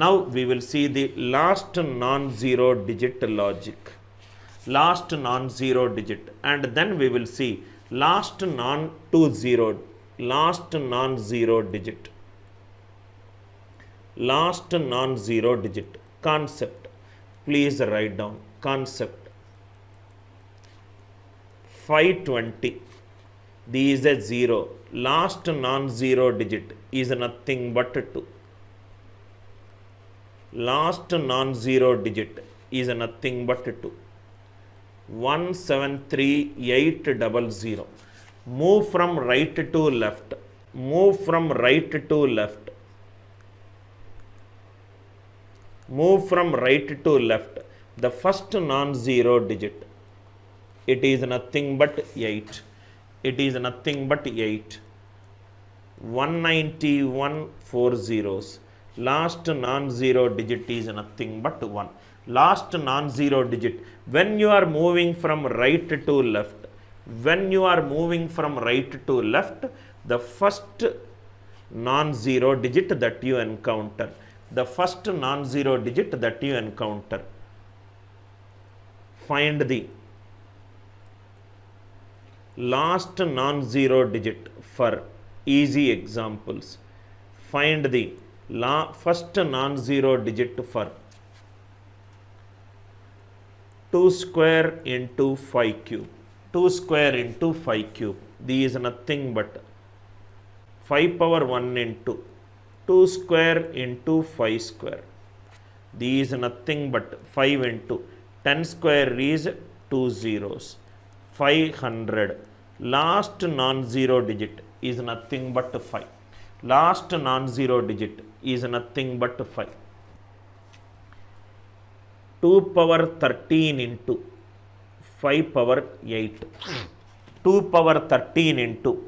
Now we will see the last non-zero digit logic. Last non-zero digit, and then we will see last non-zero digit. Last non-zero digit concept. Please write down concept. 520. This is a 0. Last non-zero digit is nothing but 2. Last non-zero digit is nothing but 2. 173800. Move from right to left. Move from right to left. Move from right to left. The first non-zero digit. It is nothing but 8. It is nothing but 8. 191 4 zeros. Last non-zero digit is nothing but 1. Last non-zero digit. When you are moving from right to left, when you are moving from right to left, the first non-zero digit that you encounter, the first non-zero digit that you encounter, find the last non-zero digit for easy examples. Find the first non-zero digit for 2 square into 5 cube. 2 square into 5 cube. This is nothing but 5 power 1 into 2 square into 5 square. This is nothing but 5 into 10 square is 2 zeros. 500. Last non-zero digit is nothing but 5. Last non-zero digit is nothing but 5. 2 power 13 into 5 power 8. 2 power 13 into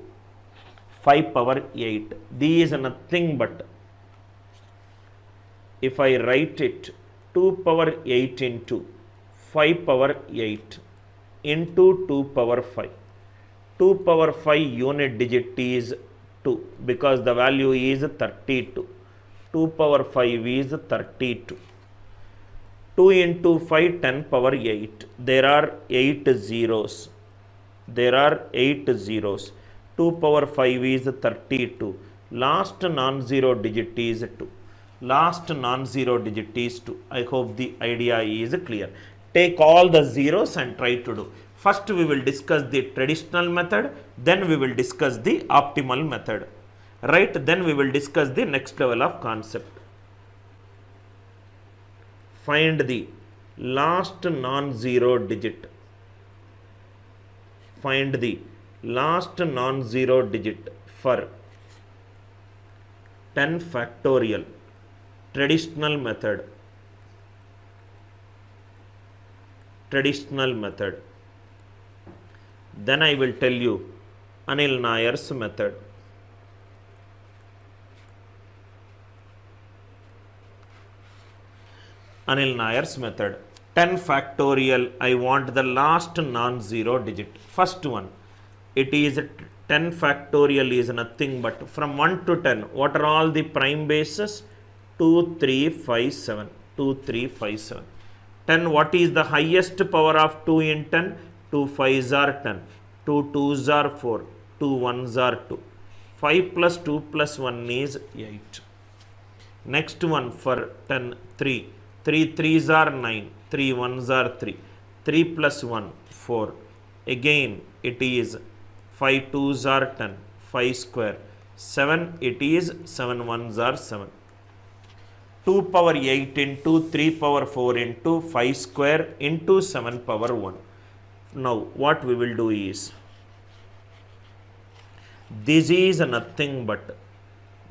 5 power 8. This is nothing but, if I write it, 2 power 8 into 5 power 8 into 2 power 5. 2 power 5 unit digit is 2 because the value is 32. 2 power 5 is 32. 2 into 5, 10 power 8. There are 8 zeros. There are 8 zeros. 2 power 5 is 32. Last non-zero digit is 2. Last non-zero digit is 2. I hope the idea is clear. Take all the zeros and try to do. First we will discuss the traditional method, then we will discuss the optimal method. Right? Then we will discuss the next level of concept. Find the last non-zero digit. Find the last non-zero digit for 10 factorial. Traditional method. Traditional method. Then I will tell you Anil Nayar's method. Anil Nayar's method. 10 factorial. I want the last non-zero digit. First one. It is 10 factorial is nothing but from 1 to 10. What are all the prime bases? 2, 3, 5, 7. 2, 3, 5, 7. 10. What is the highest power of 2 in 10? 2 5s are 10. 2 2s are 4. 2 1s are 2. 5 plus 2 plus 1 is 8. Next one for 10, 3. 3 3s are 9. 3 1s are 3. 3 plus 1, 4. Again it is 5 2s are 10. 5 square. 7 it is 7 1s are 7. 2 power 8 into 3 power 4 into 5 square into 7 power 1. Now what we will do is, this is nothing but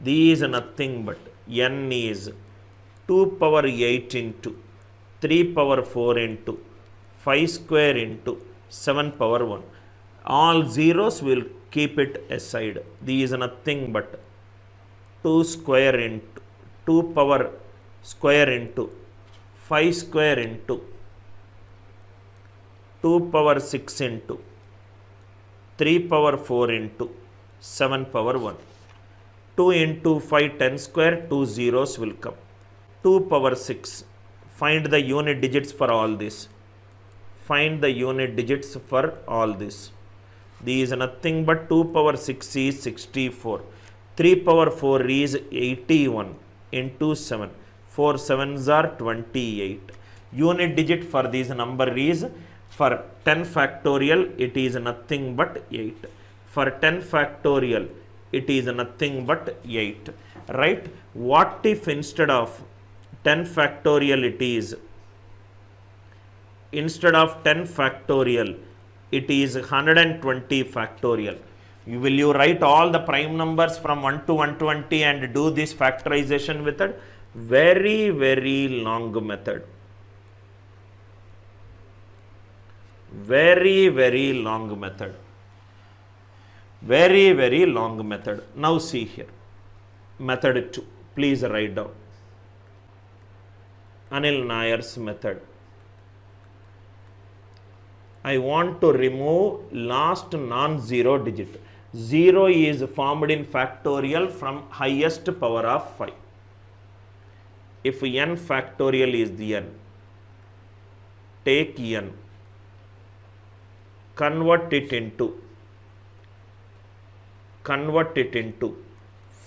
n is 2 power 8 into 3 power 4 into 5 square into 7 power 1. All zeros will keep it aside. This is nothing but 2 square into 2 power square into 5 square into 2 power 6 into 3 power 4 into 7 power 1. 2 into 5, 10 square, 2 zeros will come. 2 power 6. Find the unit digits for all this. Find the unit digits for all this. These is nothing but 2 power 6 is 64. 3 power 4 is 81 into 7. 4 7s are 28. Unit digit for this number is, for 10 factorial it is nothing but 8. For 10 factorial it is nothing but 8. Right? What if instead of 10 factorial it is, instead of 10 factorial it is 120 factorial? Will you write all the prime numbers from 1 to 120 and do this factorization method? Very, very long method. Very, very long method. Very, very long method. Now see here. Method 2. Please write down. Anil Nayar's method. I want to remove last non-zero digit. 0 is formed in factorial from highest power of 5. If n factorial is the n, take n, convert it into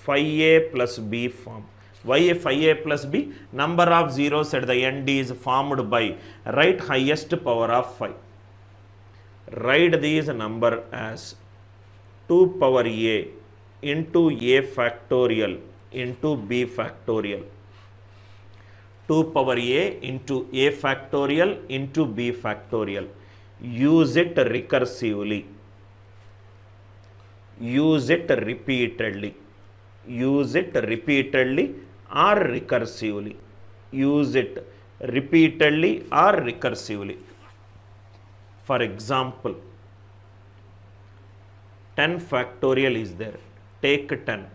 5a plus b form. Why 5a plus b? Number of zeros at the end is formed by, right, highest power of 5. Write this number as 2 power a into a factorial into b factorial. 2 power a into a factorial into b factorial. Use it recursively. Use it repeatedly. Use it repeatedly or recursively. Use it repeatedly or recursively. For example, 10 factorial is there. Take 10.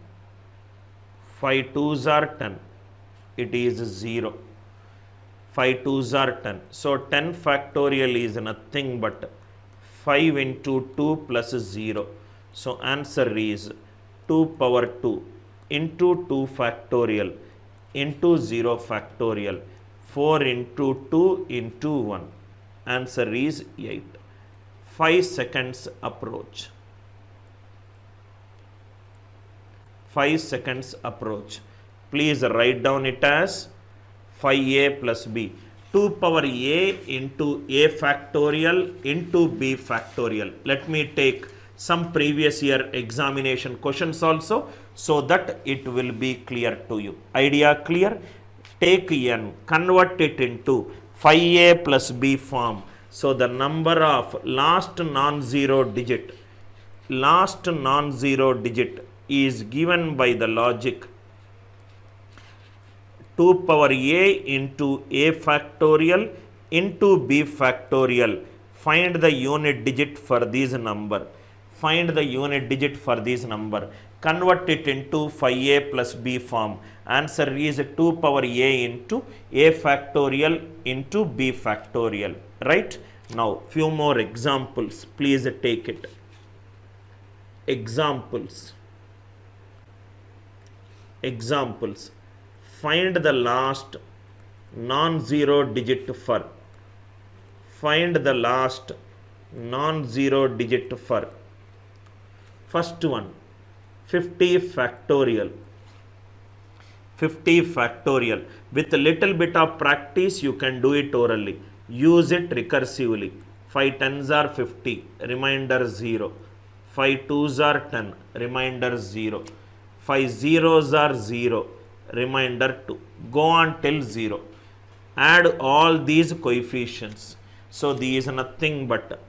5 2s are 10. It is 0. 5 2s are 10. So 10 factorial is nothing but 5 into 2 plus 0. So answer is 2 power 2 into 2 factorial into 0 factorial. 4 into 2 into 1. Answer is 8. 5 seconds approach. 5 seconds approach. Please write down it as 5a plus b. 2 power a into a factorial into b factorial. Let me take some previous year examination questions also, so that it will be clear to you. Idea clear? Take n, convert it into 5a plus b form. So the number of last non-zero digit is given by the logic 2 power a into a factorial into b factorial. Find the unit digit for this number. Find the unit digit for this number. Convert it into 5a plus b form. Answer is 2 power a into a factorial into b factorial. Right? Now, few more examples. Please take it. Examples. Find the last non-zero digit for. Find the last non-zero digit for. First one, 50 factorial. 50 factorial. With a little bit of practice, you can do it orally. Use it recursively. 5 10s are 50, remainder 0. 5 2s are 10, remainder 0. 5 zeros are 0, remainder 2. Go on till 0. Add all these coefficients. So these is nothing but,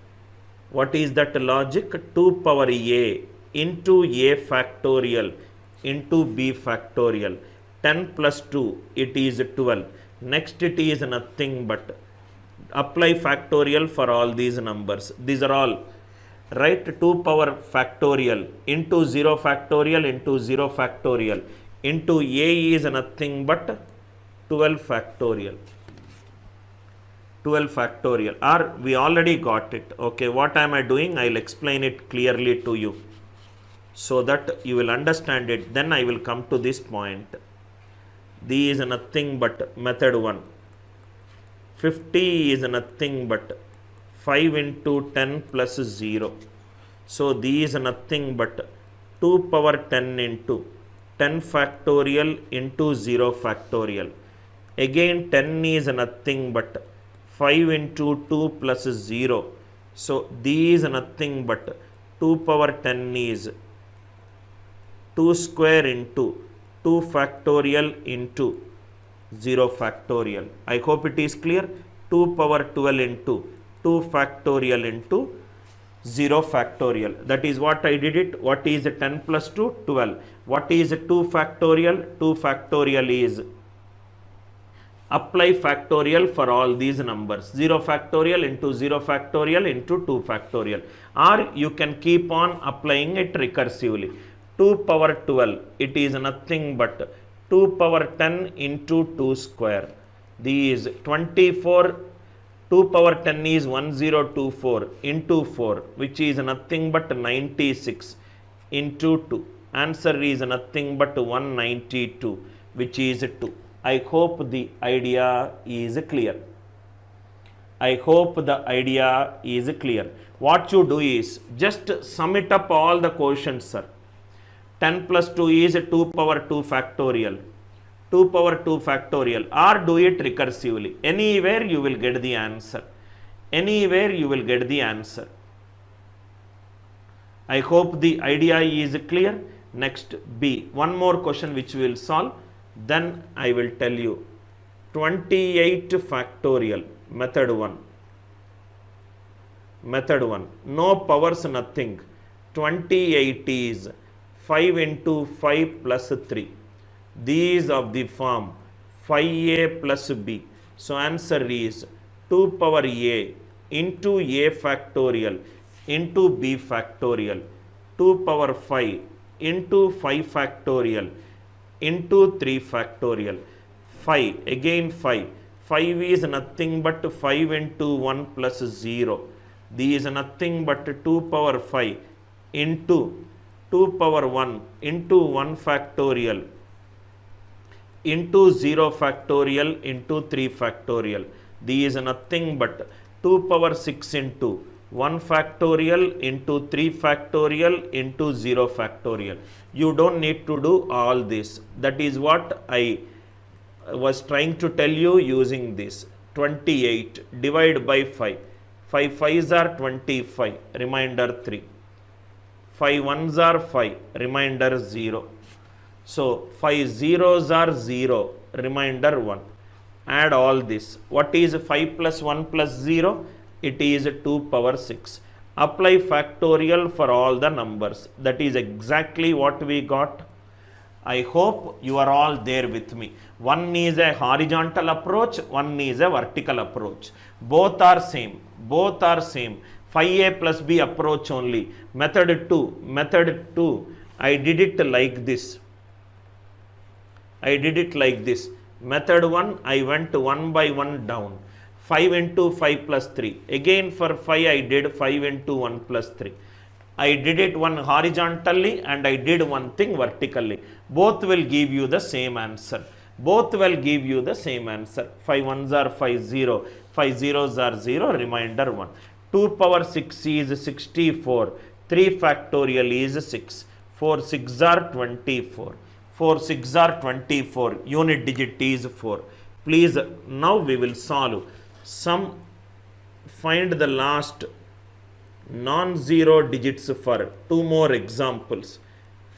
what is that logic? 2 power a into a factorial into b factorial. 10 plus 2, it is 12. Next it is nothing but, apply factorial for all these numbers. These are all, right? 2 power factorial into 0 factorial into 0 factorial into a is nothing but 12 factorial. 12 factorial, or we already got it. Okay, what am I doing? I'll explain it clearly to you so that you will understand it. Then I will come to this point. D is nothing but method 1. 50 is nothing but 5 into 10 plus 0. So D is nothing but 2 power 10 into 10 factorial into 0 factorial. Again 10 is nothing but 5 into 2 plus 0. So D is nothing but 2 power 10 is 2 square into 2 factorial into 0 factorial. I hope it is clear. 2 power 12 into 2 factorial into 0 factorial. That is what I did it. What is 10 plus 2? 12. What is 2 factorial? 2 factorial is apply factorial for all these numbers. 0 factorial into 0 factorial into 2 factorial. Or you can keep on applying it recursively. 2 power 12, it is nothing but 2 power 10 into 2 square. These 24, 2 power 10 is 1024 into 4, which is nothing but 96 into 2. Answer is nothing but 192, which is 2. I hope the idea is clear. I hope the idea is clear. What you do is just sum it up all the quotients, sir. 10 plus 2 is 2 power 2 factorial. 2 power 2 factorial, or do it recursively. Anywhere you will get the answer. Anywhere you will get the answer. I hope the idea is clear. Next B. One more question which we will solve. Then I will tell you. 28 factorial. Method 1. Method 1. No powers, nothing. 28 is 5 into 5 plus 3. These of the form 5a plus b. So answer is 2 power a into a factorial into b factorial. 2 power 5 into 5 factorial into 3 factorial. 5 again 5. 5 is nothing but 5 into 1 plus 0. These is nothing but 2 power 5 into 2 power 1 into 1 factorial into 0 factorial into 3 factorial. These is nothing but 2 power 6 into 1 factorial into 3 factorial into 0 factorial. You don't need to do all this. That is what I was trying to tell you using this. 28 divide by 5. 5 5s are 25, remainder 3. 5 1s are 5, remainder 0. So 5 zeros are 0, remainder 1. Add all this. What is 5 plus 1 plus 0? It is 2 power 6. Apply factorial for all the numbers. That is exactly what we got. I hope you are all there with me. One is a horizontal approach, one is a vertical approach. Both are same. Both are same. 5a plus b approach only. Method 2, I did it like this. I did it like this. Method 1, I went 1 by 1 down. 5 into 5 plus 3. Again for 5, I did 5 into 1 plus 3. I did it one horizontally and I did one thing vertically. Both will give you the same answer. Both will give you the same answer. 5 1s are 5 0. 5 zeros are 0. Remainder 1. 2 power 6 is 64. 3 factorial is 6. 4 6 are 24. 4 6 are 24. Unit digit is 4. Please, now we will solve some. Find the last non-zero digits for 2 more examples.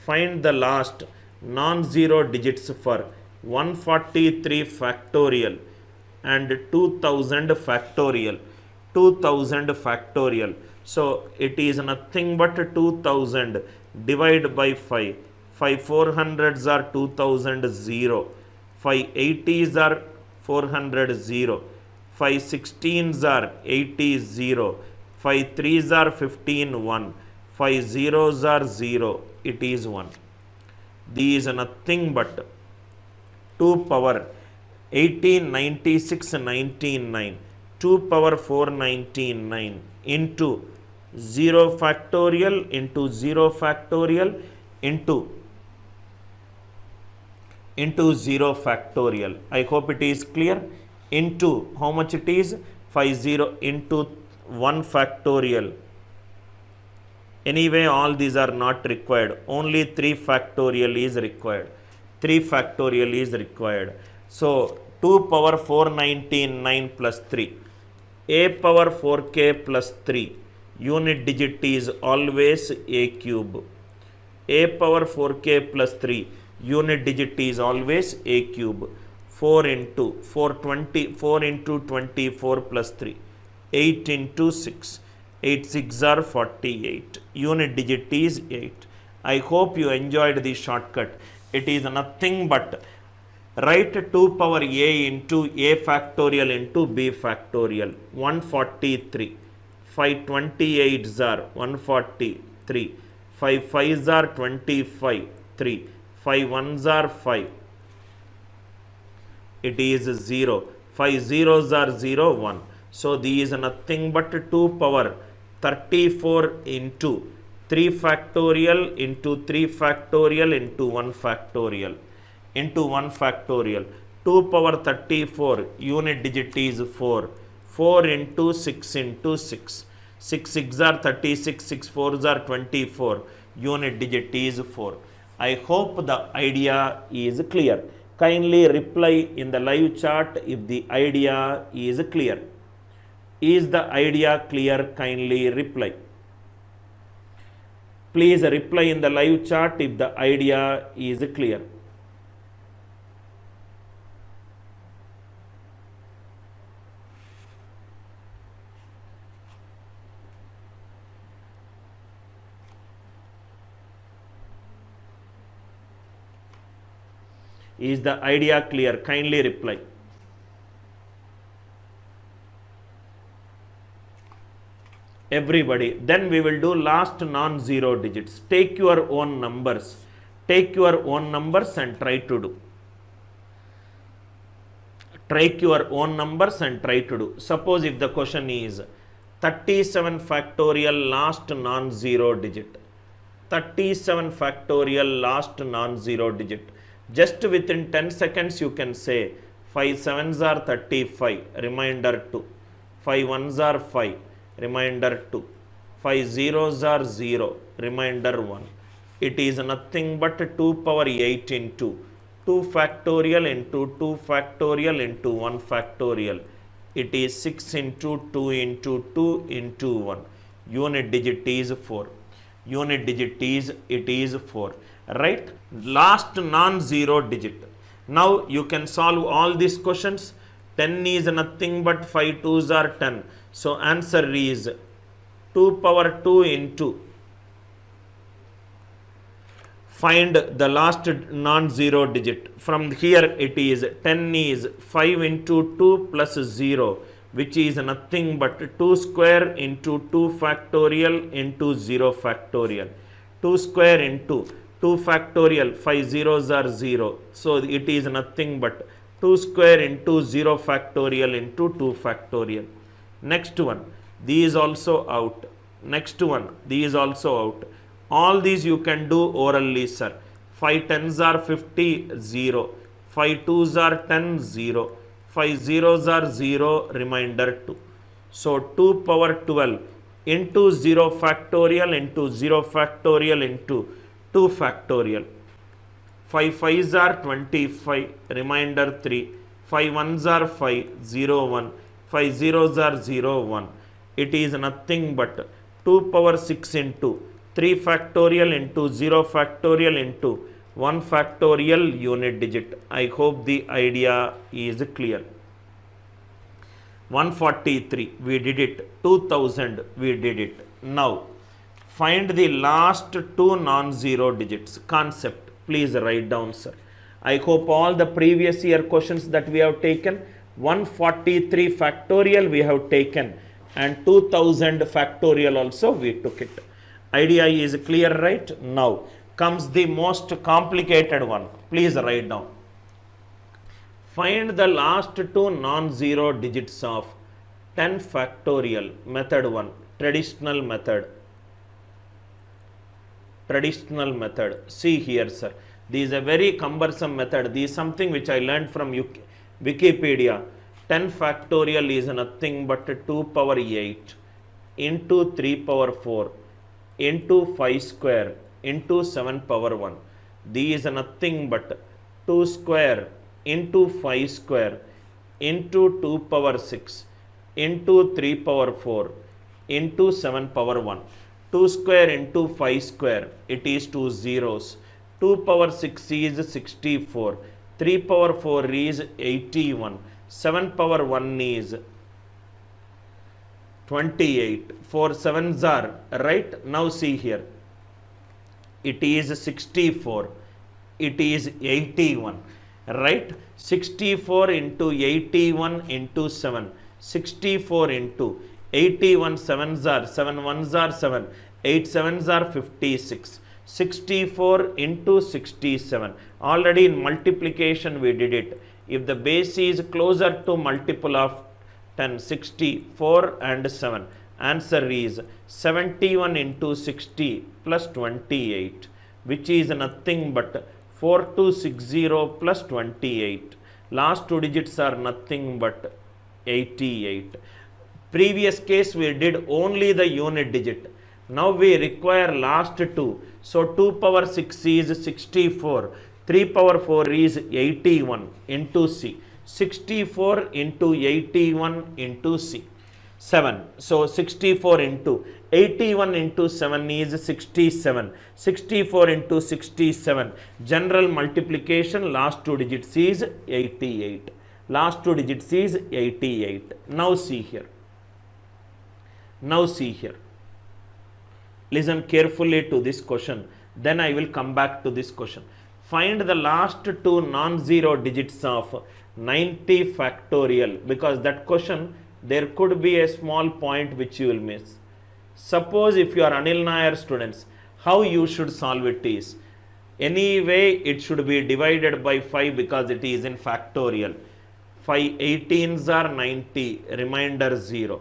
Find the last non-zero digits for 143 factorial and 2000 factorial. 2000 factorial. So it is nothing but 2000 divided by 5. 5 400s are 2000 0. 5 80s are 400 0. 5 16s are 80 0. 5 3s are 15 1. 5 zeros are 0. It is 1. These are nothing but 2 power 18 96 19 9. 2 power 4 19 9 into 0 factorial into 0 factorial into into 0 factorial. I hope it is clear. Into how much it is? 50 into 1 factorial. Anyway, all these are not required. Only 3 factorial is required. 3 factorial is required. So 2 power 419 9 plus 3. A power 4k plus 3. Unit digit is always a cube. A power 4k plus 3. Unit digit is always a cube. 4 into 420, 4 into 24 plus 3. 8 into 6. 8 6 are 48. Unit digit is 8. I hope you enjoyed the shortcut. It is nothing but write 2 power a into a factorial into b factorial. 143. 5 28s are 143. 5 5s are 25. 3. 5 1s are 5. It is 0. 5 zeros are 0 1. So these is nothing but 2 power 34 into 3 factorial into 3 factorial into 1 factorial into 1 factorial. 2 power 34 unit digit is 4. 4 into 6 into 6. 6 6 are 36, 6 4s are 24. Unit digit is 4. I hope the idea is clear. Kindly reply in the live chat if the idea is clear. Is the idea clear? Kindly reply. Please reply in the live chat if the idea is clear. Is the idea clear? Kindly reply. Everybody. Then we will do last non-zero digits. Take your own numbers. Take your own numbers and try to do. Take your own numbers and try to do. Suppose if the question is 37 factorial last non-zero digit. 37 factorial last non-zero digit. Just within 10 seconds you can say 5 7s are 35, remainder 2. 5 1s are 5, remainder 2. 5 zeros are 0, remainder 1. It is nothing but 2 power 8 into 2 factorial into 2 factorial into 1 factorial. It is 6 into 2 into 2 into 1. Unit digit is 4. Unit digit is, it is 4. Right? Last non-zero digit. Now you can solve all these questions. 10 is nothing but 5 2s are 10. So answer is 2 power 2 into. Find the last non-zero digit. From here it is 10 is 5 into 2 plus 0, which is nothing but 2 square into 2 factorial into 0 factorial. 2 square into 2 factorial, 5 zeros are 0. So it is nothing but 2 square into 0 factorial into 2 factorial. Next one, these also out. Next one, these also out. All these you can do orally, sir. 5 10s are 50, 0. 5 2s are 10, 0. 5 zeros are 0, remainder 2. So 2 power 12 into 0 factorial into 0 factorial into 2 factorial. 5 5s are 25, remainder 3. 5 1s are 5, 0 1. 5 zeros are 0 1. It is nothing but 2 power 6 into 3 factorial into 0 factorial into 1 factorial unit digit. I hope the idea is clear. 143, we did it. 2000, we did it. Now, find the last two non-zero digits. Concept, please write down, sir. I hope all the previous year questions that we have taken, 143 factorial we have taken and 2000 factorial also we took it. Idea is clear, right? Now comes the most complicated one. Please write down. Find the last two non-zero digits of 10 factorial. Method 1, traditional method. Traditional method. See here, sir. This is a very cumbersome method. This is something which I learned from Wikipedia. 10 factorial is nothing but 2 power 8 into 3 power 4 into 5 square into 7 power 1. This is nothing but 2 square into 5 square into 2 power 6 into 3 power 4 into 7 power 1. 2 square into 5 square, it is 2 zeros. 2 power 6 is 64. 3 power 4 is 81. 7 power 1 is 28. 4 sevens are right. Now see here. It is 64. It is 81. Right? 64 into 81 into 7. 64 into 81 sevens are 7 ones are 7. 8 sevens are 56. 64 into 67. Already in multiplication we did it. If the base is closer to multiple of 10, 64 and 7. Answer is 71 into 60 plus 28, which is nothing but 4260 plus 28. Last two digits are nothing but 88. Previous case we did only the unit digit. Now we require last two. So 2 power 6 is 64. 3 power 4 is 81 into C. 64 into 81 into C. 7. So 64 into 81 into 7 is 67. 64 into 67. General multiplication last two digits is 88. Last two digits is 88. Now see here. Now see here. Listen carefully to this question. Then I will come back to this question. Find the last two non-zero digits of 90 factorial, because that question there could be a small point which you will miss. Suppose if you are Anil Nair students, how you should solve it is, anyway it should be divided by 5 because it is in factorial. 5 18s are 90, remainder 0.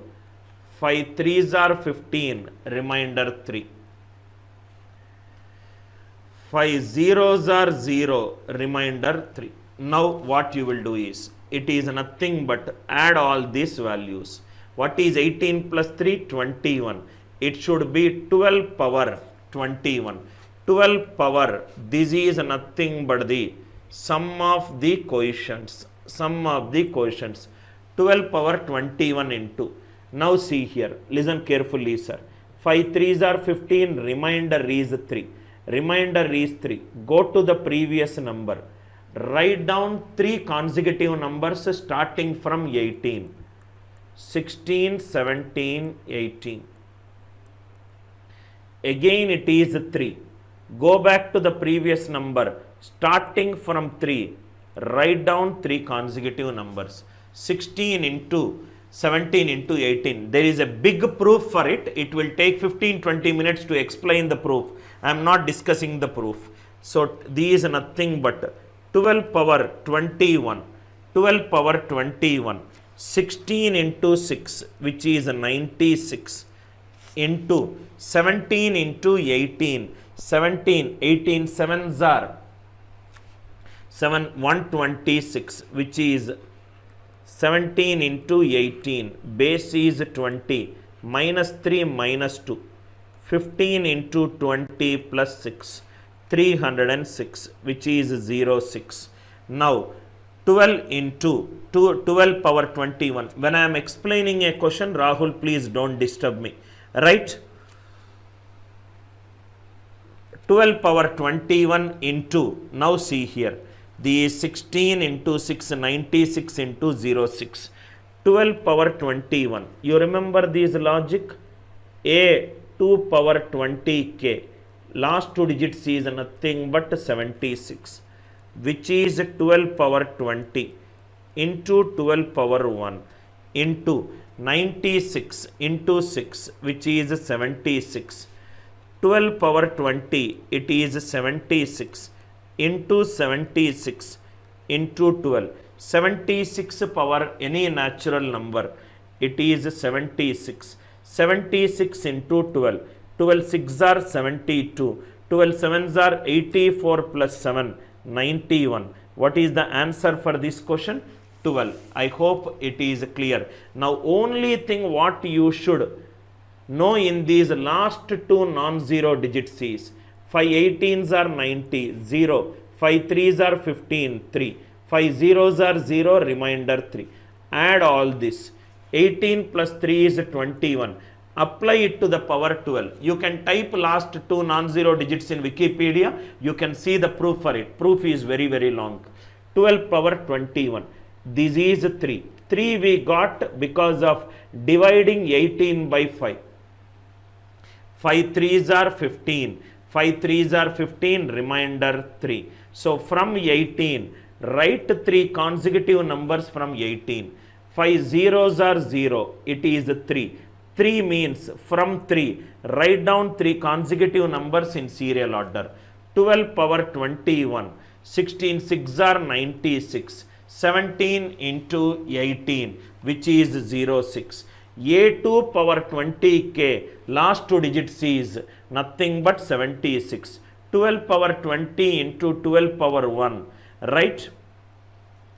5 3s are 15, remainder 3. 5 zeros are 0, remainder 3. Now what you will do is, it is nothing but add all these values. What is 18 plus 3? 21. It should be 12 power 21. 12 power, this is nothing but the sum of the coefficients. Sum of the coefficients. 12 power 21 into. Now see here, listen carefully sir. 5 3s are 15, remainder is 3. Remainder is 3. Go to the previous number. Write down 3 consecutive numbers starting from 18. 16, 17, 18. Again it is 3. Go back to the previous number. Starting from 3. Write down 3 consecutive numbers. 16 into 17 into 18. There is a big proof for it. It will take 15-20 minutes to explain the proof. I am not discussing the proof. So these is nothing but 12 power 21. 12 power 21. 16 into 6, which is 96, into 17 into 18. 17, 18 7s are 7, 126, which is 17 into 18, base is 20, minus 3 minus 2, 15 into 20 plus 6, 306, which is 06. Now 12 into 12 power 21. When I am explaining a question, Rahul, please don't disturb me. Right? 12 power 21 into, now see here, the 16 into 6, 96 into 06. 12 power 21. You remember this logic? A 2 power 20k. Last two digits is nothing but 76, which is 12 power 20 into 12 power 1 into 96 into 6, which is 76. 12 power 20, it is 76 into 76 into 12. 76 power any natural number, it is 76. 76 into 12. 12 6 are 72. 12 sevens are 84 plus 7, 91. What is the answer for this question? 12. I hope it is clear. Now only thing what you should know in these last two non-zero digits is 5 18s are 90, 0. 5 3s are 15, 3. 5 zeros are 0, remainder 3. Add all this. 18 plus 3 is 21. Apply it to the power 12. You can type last two non-zero digits in Wikipedia. You can see the proof for it. Proof is very, very long. 12 power 21. This is 3. 3 we got because of dividing 18 by 5. 5 3s are 15. 5 3s are 15, remainder 3. So from 18, write 3 consecutive numbers from 18. 5 zeros are 0, it is 3. 3 means from 3, write down 3 consecutive numbers in serial order. 12 power 21, 16 6 are 96, 17 into 18, which is 06. A2 power 20k, last two digits is nothing but 76. 12 power 20 into 12 power 1, right?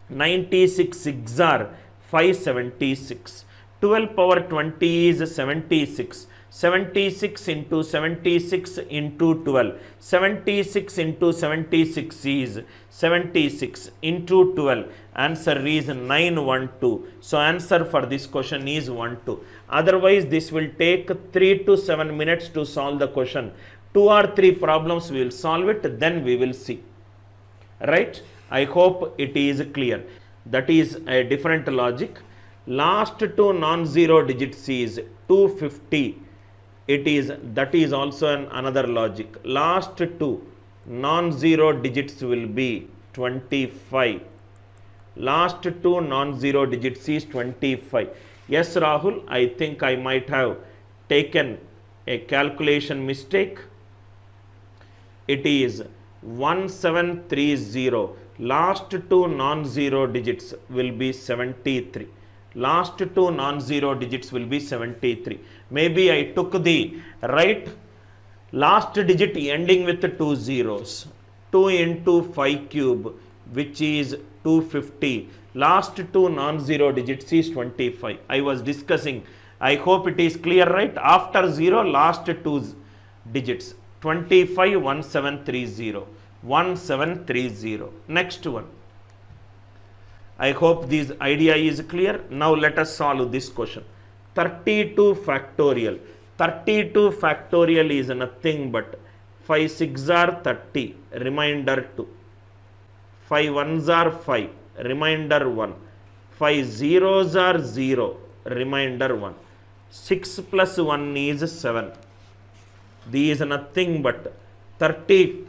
96 6 are 576. 12 power 20 is 76. 76 into 76 into 12. 76 into 76 is 76 into 12. Answer is 912. So answer for this question is 12. Otherwise this will take 3 to 7 minutes to solve the question. 2 or 3 problems we will solve it, then we will see. Right? I hope it is clear. That is a different logic. Last two non-zero digits is 250. That is also another logic. Last two non-zero digits will be 25. Last two non-zero digits is 25. Yes, Rahul, I think I might have taken a calculation mistake. It is 1730. Last two non-zero digits will be 73. Last two non-zero digits will be 73. Maybe I took the right last digit ending with 2 zeros. 2 into 5 cube, which is 250. Last two non-zero digits is 25. I was discussing. I hope it is clear, right? After 0, last two digits. 25 1730. 1730. Next one. I hope this idea is clear. Now let us solve this question. 32 factorial. 32 factorial is nothing but 5 6 are 30, remainder 2. 5 1s are 5, remainder 1. 5 zeros are 0, remainder 1. 6 plus 1 is 7. This is nothing but 32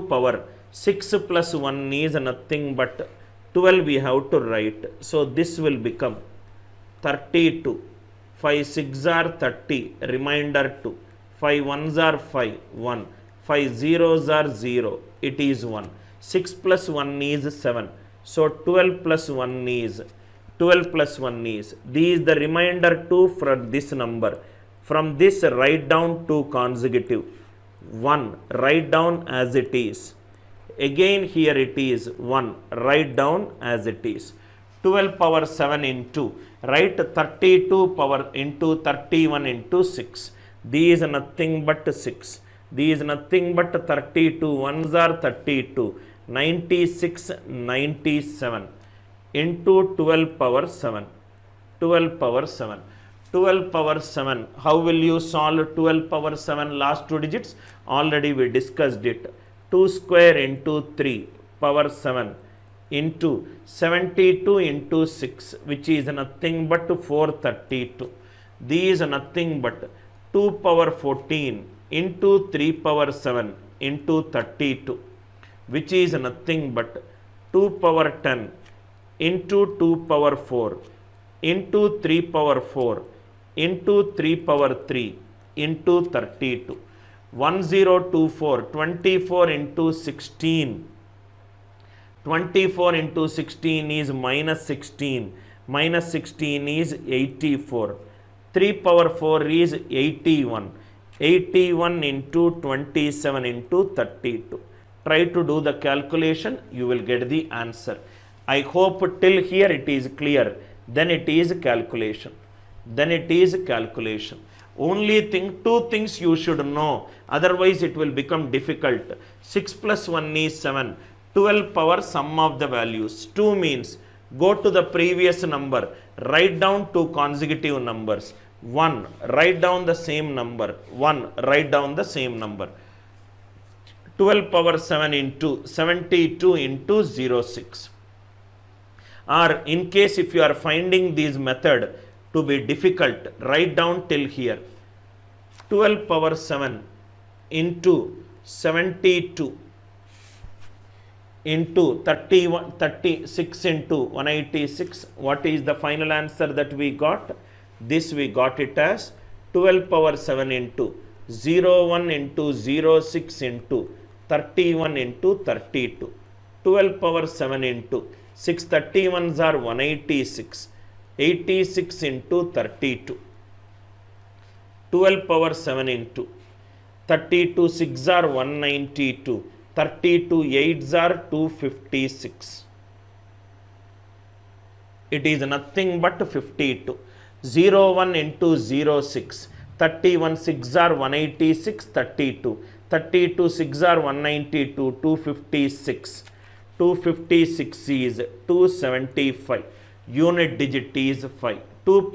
power 6 plus 1 is nothing but 12 we have to write. So this will become 32. 5 6 are 30, remainder 2. 5 1s are 5, 1. 5 zeros are 0, it is 1. 6 plus 1 is 7. So 12 plus 1 is, this is the remainder 2 from this number. From this write down 2 consecutive. 1 write down as it is. Again here it is 1, write down as it is. 12 power 7 into, write 32 power into 31 into 6. These are nothing but 6. These are nothing but 32. Ones are 32. 96, 97 into 12 power 7. 12 power 7. 12 power 7. How will you solve 12 power 7 last two digits? Already we discussed it. 2 square into 3 power 7 into 72 into 6, which is nothing but 432. These are nothing but 2 power 14 into 3 power 7 into 32, which is nothing but 2 power 10 into 2 power 4 into 3 power 4 into 3 power 3 into 32. 1024, 24 into 16. 24 into 16 is minus 16. Minus 16 is 84. 3 power 4 is 81. 81 into 27 into 32. Try to do the calculation, you will get the answer. I hope till here it is clear. Then it is calculation. Then it is calculation. Only thing, two things you should know, otherwise it will become difficult. 6 plus 1 is 7. 12 power sum of the values. 2 means go to the previous number, write down two consecutive numbers. 1, write down the same number. 1, write down the same number. 12 power 7 into 72 into 06. Or in case if you are finding this method to be difficult, write down till here. 12 power 7 into 72 into 31, 36 into 186. What is the final answer that we got? This we got it as 12 power 7 into 01 into 06 into 31 into 32. 12 power 7 into 6 31s are 186. 86 into 32. 12 power 7 into 32 6 are 192. 32 8s are 256. It is nothing but 52. 01 into 06. 31 6 are 186. 32. 32 6 are 192. 256. 256 is 275. Unit digit is 5. 12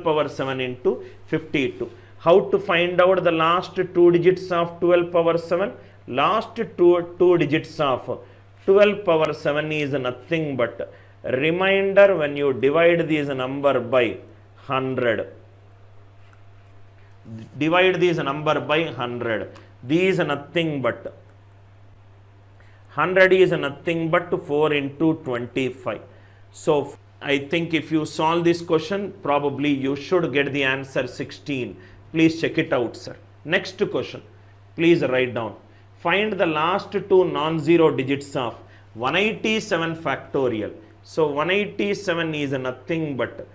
power 7 into 52. How to find out the last two digits of 12 power 7? Last two digits of 12 power 7 is nothing but remainder when you divide this number by 100. Divide this number by 100. These nothing but 100 is nothing but 4 into 25. So I think if you solve this question, probably you should get the answer 16. Please check it out, sir. Next question. Please write down. Find the last two non-zero digits of 187 factorial. So 187 is nothing but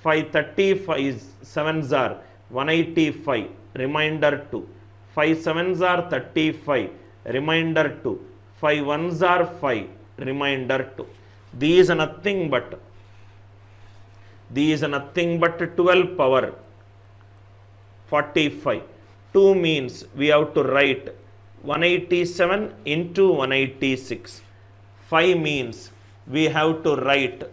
535 7s are 185, remainder 2. 5 7s are 35, remainder 2. 5 1s are 5, remainder 2. These are nothing but 12 power 45. 2 means we have to write 187 into 186. 5 means we have to write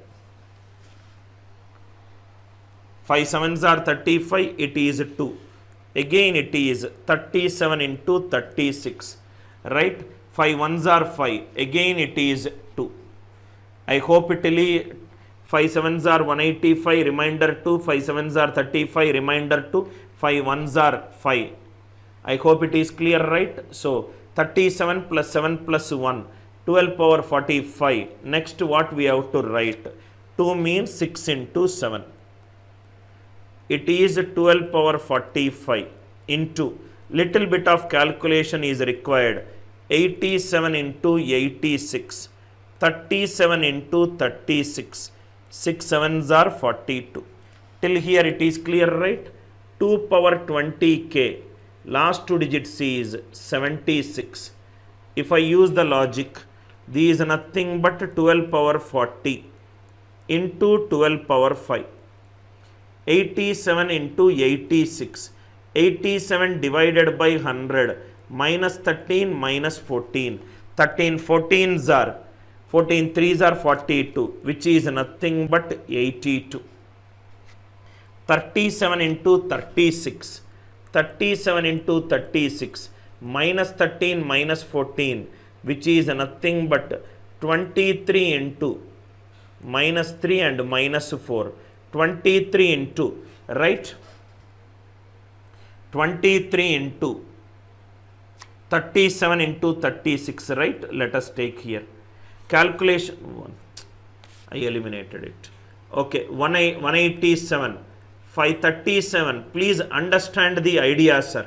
5 7s are 35, it is 2. Again it is 37 into 36. Right? 5 1s are 5. Again it is 2. I hope it will 5 7s are 185, remainder 2. 5 7s are 35, remainder 2. 5 1s are 5. I hope it is clear, right? So 37 plus 7 plus 1, 12 power 45. Next what we have to write? 2 means 6 into 7. It is 12 power 45 into, little bit of calculation is required, 87 into 86. 37 into 36. 6 7s are 42. Till here it is clear, right? 2 power 20k. Last two digits is 76. If I use the logic, these are nothing but 12 power 40 into 12 power 5. 87 into 86. 87 divided by 100 minus 13 minus 14. 13 14s are 14 3s are 42, which is nothing but 82. 37 into 36. 37 into 36 minus 13 minus 14, which is nothing but 23 into minus 3 and minus 4. 23 into, right? 23 into 37 into 36, right? Let us take here. Calculation, I eliminated it. Okay, 187, 537. Please understand the idea, sir.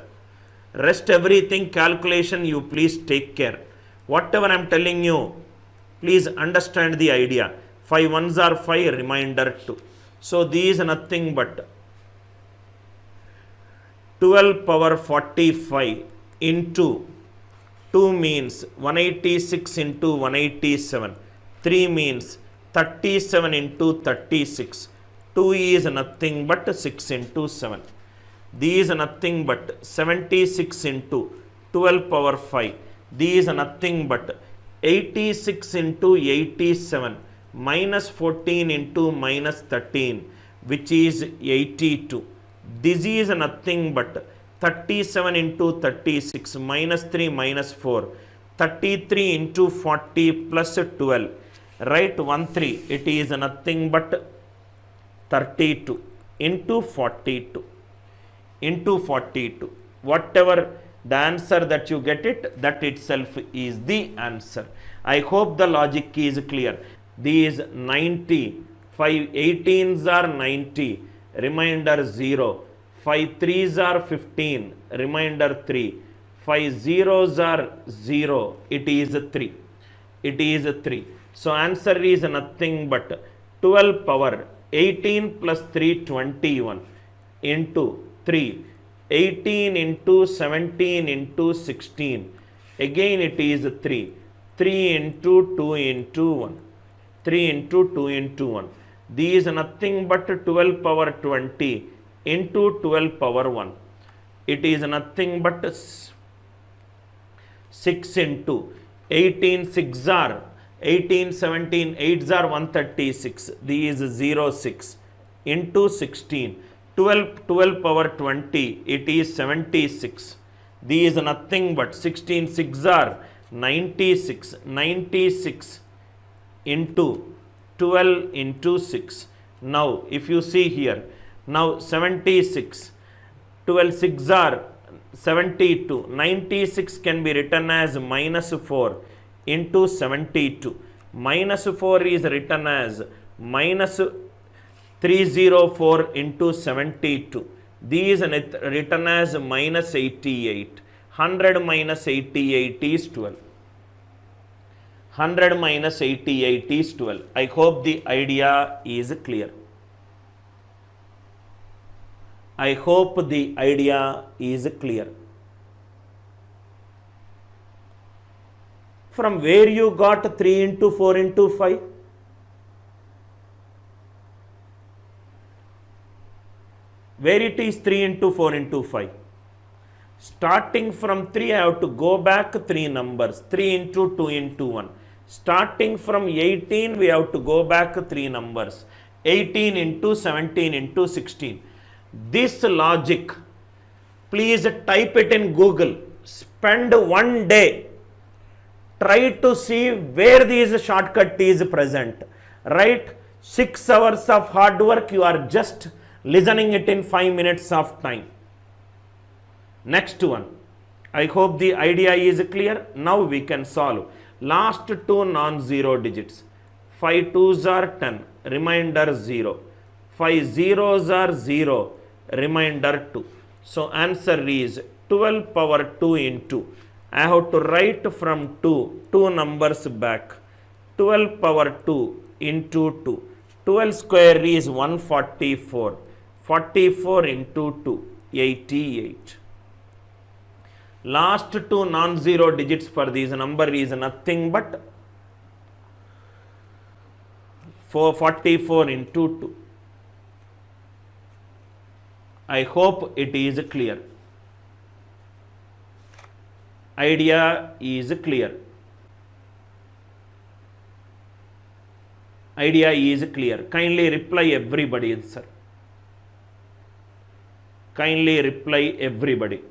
Rest everything calculation you please take care. Whatever I am telling you, please understand the idea. 5 1s are 5, remainder 2. So these are nothing but 12 power 45 into 2 means 186 into 187. 3 means 37 into 36. 2 is nothing but 6 into 7. These are nothing but 76 into 12 power 5. These are nothing but 86 into 87 minus 14 into minus 13, which is 82. This is nothing but 37 into 36 minus 3 minus 4. 33 into 40 plus 12. Write 1 3. It is nothing but 32 into 42. Into 42. Whatever the answer that you get it, that itself is the answer. I hope the logic is clear. These 90, 5 18s are 90, remainder 0. 5 3s are 15, remainder 3. 5 zeros are 0, it is 3. It is 3. So answer is nothing but 12 power 18 plus 3 21 into 3, 18 into 17 into 16, again it is 3, 3 into 2 into 1, 3 into 2 into 1. These are nothing but 12 power 20 into 12 power 1. It is nothing but 6 into 18 6 are 18 17 8s are 136. These 0 6 into 16. 12 power 20, it is 76. These are nothing but 16 6 are 96. 96 into 12 into 6. Now if you see here, now 76, 12 6 are 72. 96 can be written as minus 4 into 72. Minus 4 is written as minus 304 into 72. These are written as minus 88. 100 minus 88 is 12. 100 minus 88 is 12. I hope the idea is clear. I hope the idea is clear. From where you got 3 into 4 into 5? Where it is 3 into 4 into 5? Starting from 3, I have to go back 3 numbers. 3 into 2 into 1. Starting from 18, we have to go back 3 numbers. 18 into 17 into 16. This logic, please type it in Google. Spend one day. Try to see where this shortcut is present. Right? 6 hours of hard work, you are just listening it in 5 minutes of time. Next one. I hope the idea is clear. Now we can solve. Last 2 non-zero digits. 5 2s are 10, remainder 0. 5 zeros are 0, remainder 2. So answer is 12 power 2 into. I have to write from 2 numbers back. 12 power 2 into 2. 12 square is 144. 44 into 2, 88. Last 2 non-zero digits for this number is nothing but 44 into 2. I hope it is clear. Idea is clear. Idea is clear. Kindly reply everybody, sir. Kindly reply everybody.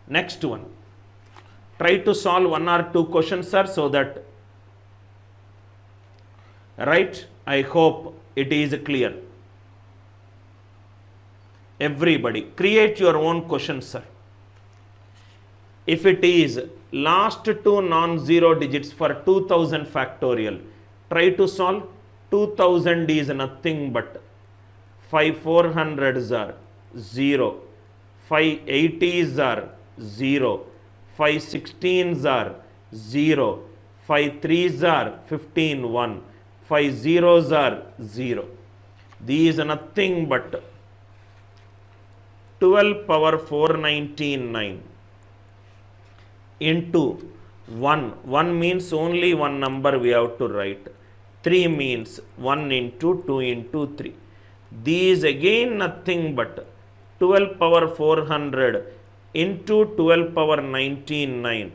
Next one. Try to solve 1 or 2 questions, sir, so that, right? I hope it is clear. Everybody, create your own questions, sir. If it is last 2 non-zero digits for 2000 factorial, try to solve. 2000 is nothing but 5 400s are 0, 5 80s are 0, 5 16s are 0, 5 3s are 15 1, 5 zeros are 0. These nothing but 12 power 499 into 1. 1 means only one number we have to write. 3 means 1 into 2 into 3. These again nothing but 12 power 400 into 12 power 99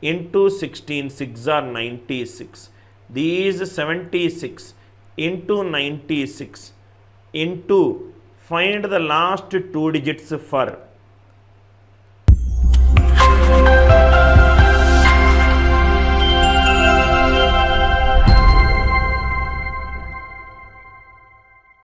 into 16, 6 are 96. These 76 into 96 into, find the last two digits for